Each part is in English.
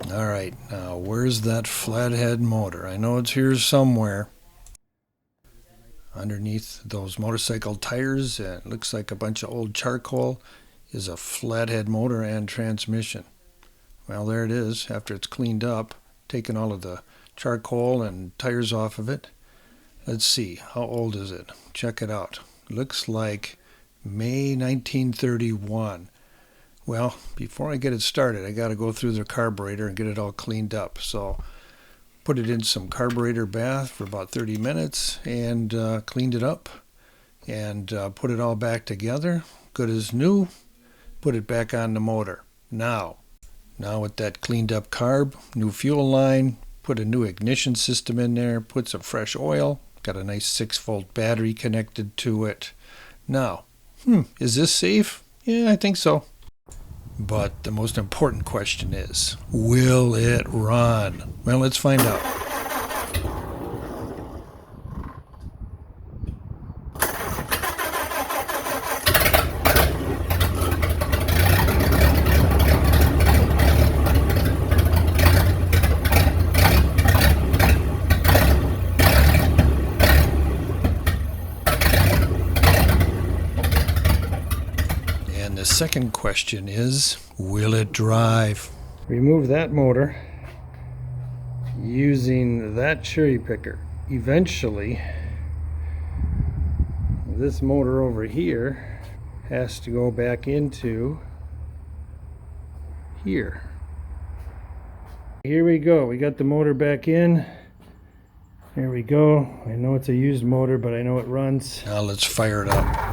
Alright, now where's that flathead motor? I know it's here somewhere. Underneath those motorcycle tires, it looks like a bunch of old charcoal, is a flathead motor and transmission. Well, there it is after it's cleaned up, taken all of the charcoal and tires off of it. Let's see, how old is it? Check it out. Looks like May 1931. Well, before I get it started, I got to go through the carburetor and get it all cleaned up. So put it in some carburetor bath for about 30 minutes and cleaned it up and put it all back together. Good as new. Put it back on the motor. Now with that cleaned up carb, new fuel line, put a new ignition system in there, put some fresh oil, got a nice 6-volt battery connected to it. Now, is this safe? Yeah, I think so. But the most important question is, will it run? Well, let's find out. And the second question is, will it drive? Remove that motor using that cherry picker. Eventually, this motor over here has to go back into here. Here we go. We got the motor back in. There we go. I know it's a used motor, but I know it runs. Now let's fire it up.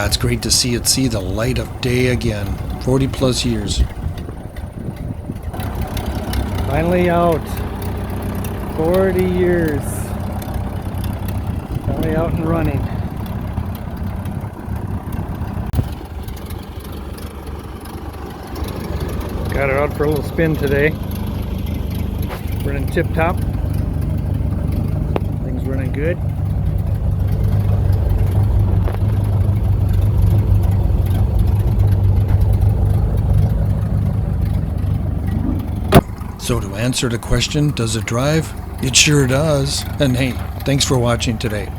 It's great to see it see the light of day again. 40 plus years. Finally out. 40 years. Finally out and running. Got it out for a little spin today. Running tip top. Things running good. So to answer the question, does it drive? It sure does. And hey, thanks for watching today.